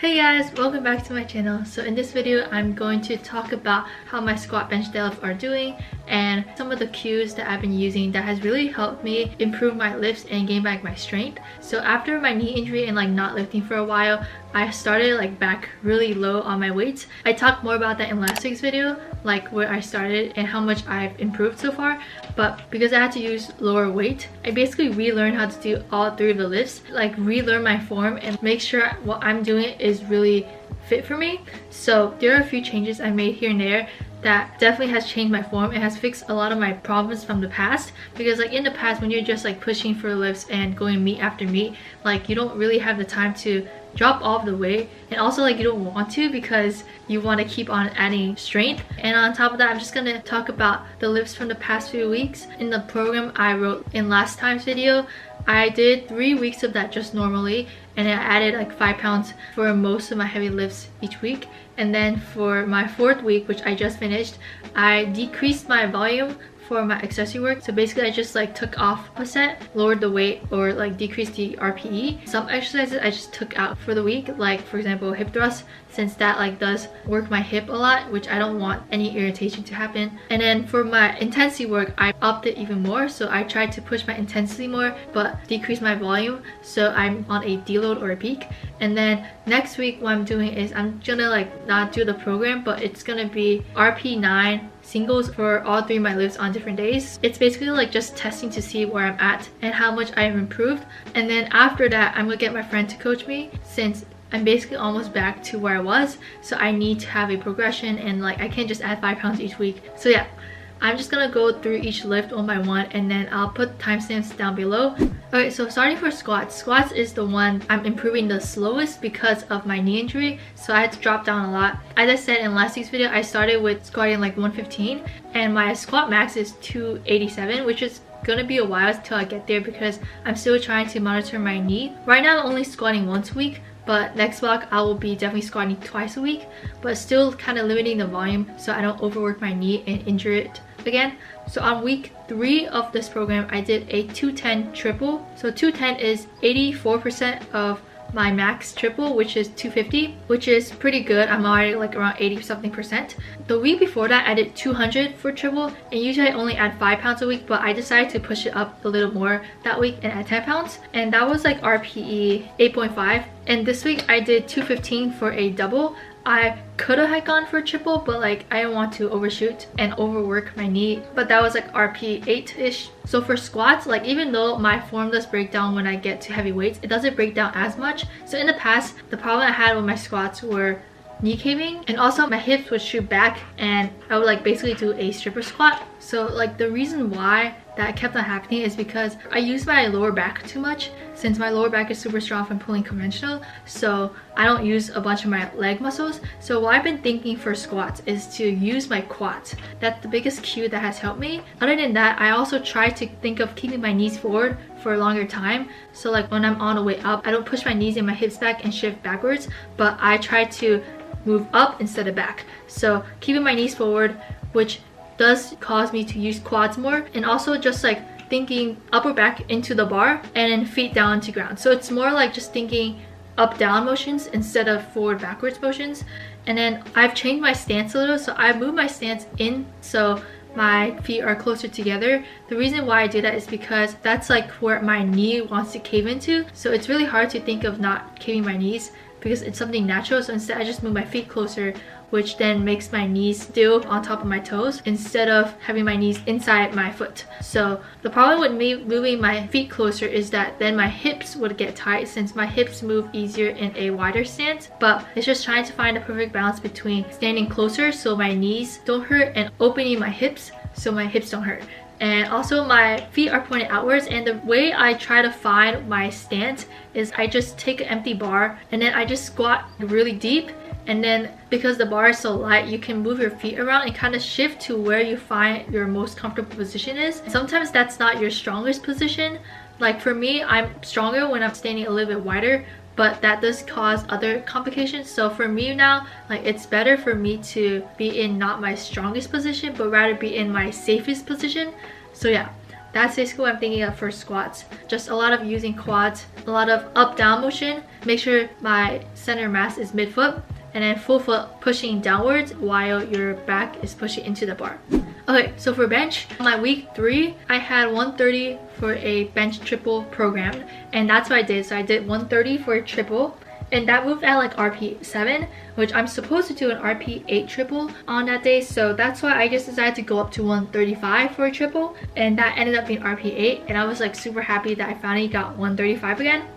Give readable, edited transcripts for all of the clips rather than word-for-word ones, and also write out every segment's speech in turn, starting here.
Hey guys, welcome back to my channel. So in this video, I'm going to talk about how my squat, bench, deadlift are doing and some of the cues that I've been using that has really helped me improve my lifts and gain back my strength. So after my knee injury and not lifting for a while, I started back really low on my weights. I talked more about that in last week's video, where I started and how much I've improved so far. But because I had to use lower weight, I basically relearned how to do all three of the lifts, relearn my form and make sure what I'm doing is really fit for me. So there are a few changes I made here and there that definitely has changed my form. It has fixed a lot of my problems from the past, because in the past when you're just pushing for lifts and going meet after meet, you don't really have the time to drop off the weight, and also you don't want to because you want to keep on adding strength. And on top of that, I'm just gonna talk about the lifts from the past few weeks. In the program I wrote in last time's video, I did 3 weeks of that just normally, and I added 5 pounds for most of my heavy lifts each week. And then for my 4th week, which I just finished, I decreased my volume for my accessory work. So basically I just took off a set, lowered the weight, or decreased the RPE. Some exercises I just took out for the week, for example hip thrust, since that does work my hip a lot, which I don't want any irritation to happen. And then for my intensity work, I upped it even more. So I tried to push my intensity more but decrease my volume, so I'm on a deload or a peak. And then next week what I'm doing is I'm gonna not do the program, but it's gonna be RP9 singles for all 3 of my lifts on different days. It's basically just testing to see where I'm at and how much I've improved. And then after that, I'm gonna get my friend to coach me, since I'm basically almost back to where I was. So I need to have a progression, and I can't just add 5 pounds each week. So yeah, I'm just gonna go through each lift one by one, and then I'll put timestamps down below. Okay, so starting for squats. Squats is the one I'm improving the slowest because of my knee injury, so I had to drop down a lot. As I said in last week's video, I started with squatting 115, and my squat max is 287, which is gonna be a while until I get there because I'm still trying to monitor my knee. Right now I'm only squatting once a week, but next block I will be definitely squatting twice a week, but still kind of limiting the volume so I don't overwork my knee and injure it again. So on week 3 of this program, I did a 210 triple. So 210 is 84% of my max triple, which is 250, which is pretty good. I'm already around 80 something percent. The week before that, I did 200 for triple, and usually I only add 5 pounds a week, but I decided to push it up a little more that week and add 10 pounds, and that was RPE 8.5. And this week I did 215 for a double. I could have gone for a triple, but I didn't want to overshoot and overwork my knee, but that was RP 8-ish. So for squats, even though my form does break down when I get to heavy weights, it doesn't break down as much. So in the past, the problem I had with my squats were knee caving, and also my hips would shoot back, and I would basically do a stripper squat. So the reason why that kept on happening is because I use my lower back too much, since my lower back is super strong from pulling conventional, so I don't use a bunch of my leg muscles. So what I've been thinking for squats is to use my quads. That's the biggest cue that has helped me. Other than that, I also try to think of keeping my knees forward for a longer time. So when I'm on the way up, I don't push my knees and my hips back and shift backwards, but I try to move up instead of back. So keeping my knees forward, which does cause me to use quads more, and also just thinking upper back into the bar and then feet down to ground. So it's more just thinking up down motions instead of forward backwards motions. And then I've changed my stance a little, so I moved my stance in so my feet are closer together. The reason why I do that is because that's where my knee wants to cave into, so it's really hard to think of not caving my knees because it's something natural. So instead I just move my feet closer, which then makes my knees still on top of my toes instead of having my knees inside my foot. So the problem with me moving my feet closer is that then my hips would get tight, since my hips move easier in a wider stance. But it's just trying to find a perfect balance between standing closer so my knees don't hurt and opening my hips so my hips don't hurt. And also my feet are pointed outwards, and the way I try to find my stance is I just take an empty bar and then I just squat really deep, and then because the bar is so light, you can move your feet around and kind of shift to where you find your most comfortable position is. Sometimes that's not your strongest position. For me, I'm stronger when I'm standing a little bit wider, but that does cause other complications. So for me now, it's better for me to be in not my strongest position but rather be in my safest position. So yeah, that's basically what I'm thinking of for squats. Just a lot of using quads, a lot of up-down motion. Make sure my center mass is midfoot, and then full foot pushing downwards while your back is pushing into the bar. Okay, so for bench, on my week 3, I had 130 for a bench triple programmed, and that's what I did. So I did 130 for a triple, and that moved at like RP 7, which I'm supposed to do an RP 8 triple on that day. So that's why I just decided to go up to 135 for a triple, and that ended up being RP 8, and I was like super happy that I finally got 135 again.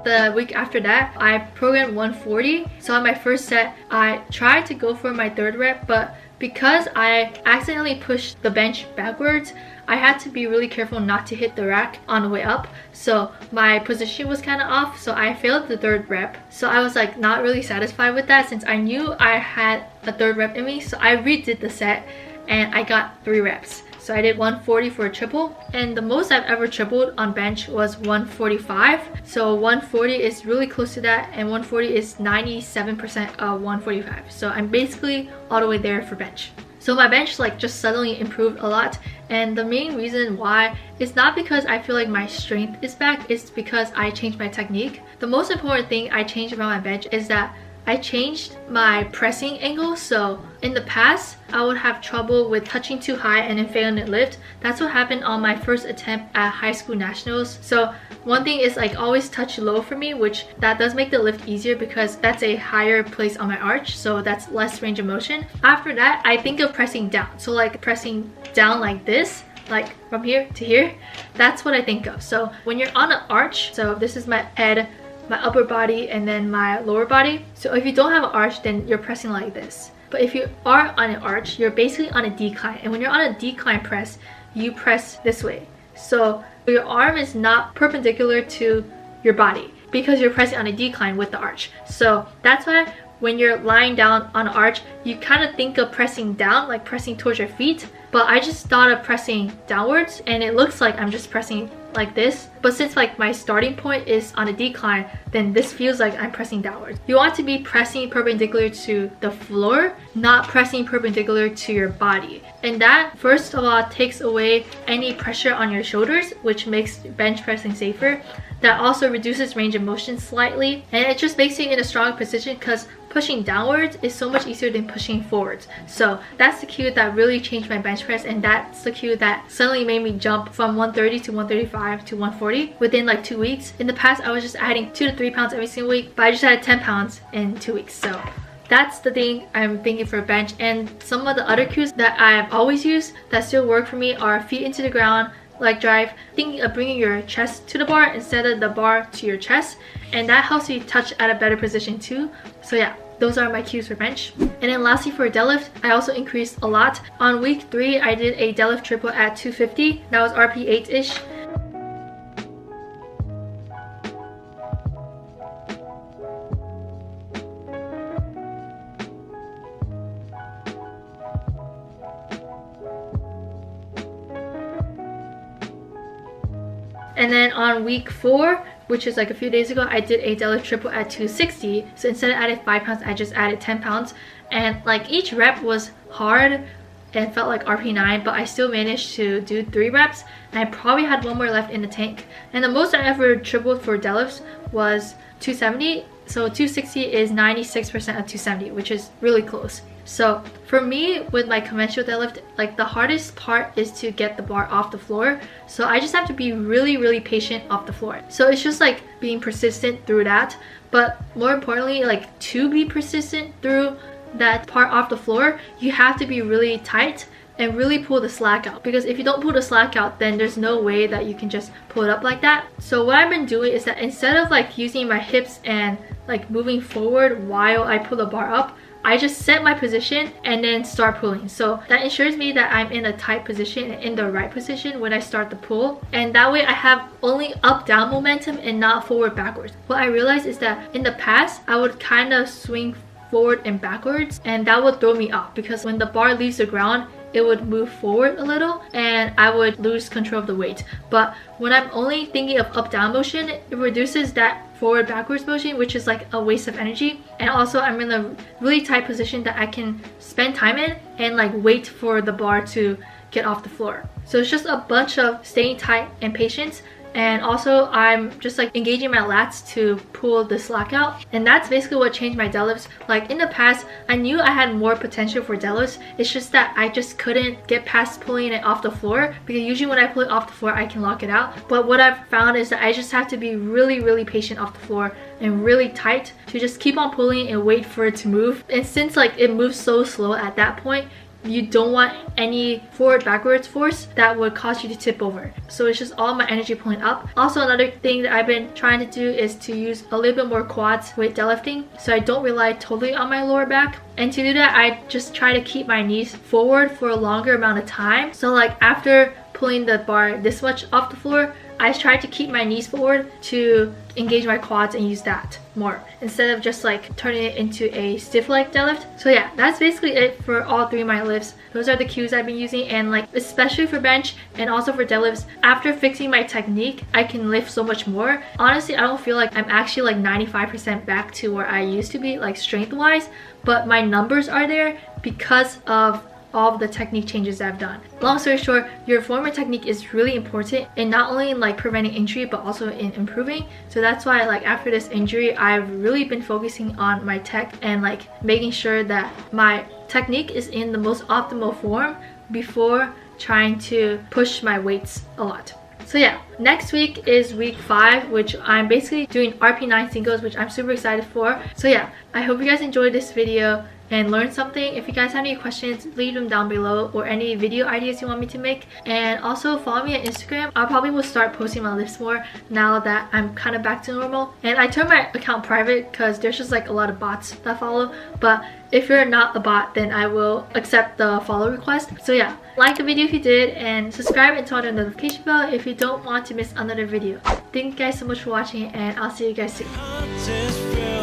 The week after that, I programmed 140. So on my first set, I tried to go for my 3rd rep, but because I accidentally pushed the bench backwards, I had to be really careful not to hit the rack on the way up. So my position was kind of off, so I failed the 3rd rep. So I was like not really satisfied with that, since I knew I had a 3rd rep in me. So I redid the set and I got 3 reps. So I did 140 for a triple, and the most I've ever tripled on bench was 145. So 140 is really close to that, and 140 is 97% of 145. So I'm basically all the way there for bench. So my bench like just suddenly improved a lot, and the main reason why is not because I feel like my strength is back, it's because I changed my technique. The most important thing I changed about my bench is that I changed my pressing angle. So in the past, I would have trouble with touching too high and then failing to lift. That's what happened on my first attempt at high school nationals. So one thing is like always touch low for me, which that does make the lift easier because that's a higher place on my arch, so that's less range of motion. After that, I think of pressing down. So like pressing down like this, like from here to here, that's what I think of. So when you're on an arch, so this is my head, my upper body, and then my lower body. So if you don't have an arch, then you're pressing like this. But if you are on an arch, you're basically on a decline. And when you're on a decline press, you press this way. So your arm is not perpendicular to your body because you're pressing on a decline with the arch. So that's why when you're lying down on an arch, you kind of think of pressing down, like pressing towards your feet. But I just thought of pressing downwards, and it looks like I'm just pressing like this. But since like my starting point is on a decline, then this feels like I'm pressing downwards. You want to be pressing perpendicular to the floor, not pressing perpendicular to your body. And that, first of all, takes away any pressure on your shoulders, which makes bench pressing safer. That also reduces range of motion slightly, and it just makes you in a strong position because pushing downwards is so much easier than pushing forwards. So that's the cue that really changed my bench press, and that's the cue that suddenly made me jump from 130 to 135 to 140 within like 2 weeks. In the past, I was just adding 2 to 3 pounds every single week, but I just added 10 pounds in 2 weeks. So that's the thing I'm thinking for bench. And some of the other cues that I've always used that still work for me are feet into the ground, leg drive, thinking of bringing your chest to the bar instead of the bar to your chest, and that helps you touch at a better position too. So yeah, those are my cues for bench. And then lastly, for deadlift, I also increased a lot. On week 3, I did a deadlift triple at 250. That was RP 8-ish. And then on week 4, which is like a few days ago, I did a deadlift triple at 260. So instead of adding 5 pounds, I just added 10 pounds. And like each rep was hard and felt like RP 9, but I still managed to do 3 reps. And I probably had 1 more left in the tank. And the most I ever tripled for deadlifts was 270. So 260 is 96% of 270, which is really close. So for me, with my conventional deadlift, like the hardest part is to get the bar off the floor. So I just have to be really patient off the floor. So it's just like being persistent through that. But more importantly, like to be persistent through that part off the floor, you have to be really tight and really pull the slack out. Because if you don't pull the slack out, then there's no way that you can just pull it up like that. So what I've been doing is that instead of like using my hips and like moving forward while I pull the bar up, I just set my position and then start pulling. So that ensures me that I'm in a tight position and in the right position when I start the pull. And that way I have only up-down momentum and not forward-backwards. What I realized is that in the past, I would kind of swing forward and backwards, and that would throw me off because when the bar leaves the ground, it would move forward a little and I would lose control of the weight. But when I'm only thinking of up-down motion, it reduces that forward backwards motion, which is like a waste of energy. And also I'm in a really tight position that I can spend time in and like wait for the bar to get off the floor. So it's just a bunch of staying tight and patience. And also I'm just like engaging my lats to pull the slack out, and that's basically what changed my deadlifts. Like in the past, I knew I had more potential for deadlifts. It's just that I just couldn't get past pulling it off the floor, because usually when I pull it off the floor I can lock it out. But what I've found is that I just have to be really patient off the floor and really tight to just keep on pulling and wait for it to move. And since like it moves so slow at that point, you don't want any forward backwards force that would cause you to tip over. So it's just all my energy pulling up. Also, another thing that I've been trying to do is to use a little bit more quads with deadlifting, so I don't rely totally on my lower back. And to do that, I just try to keep my knees forward for a longer amount of time. So like after pulling the bar this much off the floor, I try to keep my knees forward to engage my quads and use that more, instead of just like turning it into a stiff leg deadlift. So yeah, that's basically it for all three of my lifts. Those are the cues I've been using, and like especially for bench and also for deadlifts, after fixing my technique, I can lift so much more. Honestly, I don't feel like I'm actually like 95% back to where I used to be, like strength wise, but my numbers are there because of all of the technique changes I've done. Long story short, your former technique is really important, and not only in like preventing injury but also in improving. So that's why like after this injury, I've really been focusing on my tech and like making sure that my technique is in the most optimal form before trying to push my weights a lot. So yeah, next week is week 5, which I'm basically doing RP9 singles, which I'm super excited for. So yeah, I hope you guys enjoyed this video and learned something. If you guys have any questions, leave them down below, or any video ideas you want me to make. And also follow me on Instagram. I probably will start posting my lifts more now that I'm kind of back to normal. And I turned my account private because there's just like a lot of bots that follow. But if you're not a bot, then I will accept the follow request. So yeah, like the video if you did, and subscribe and turn on the notification bell if you don't want to miss another video. Thank you guys so much for watching, and I'll see you guys soon.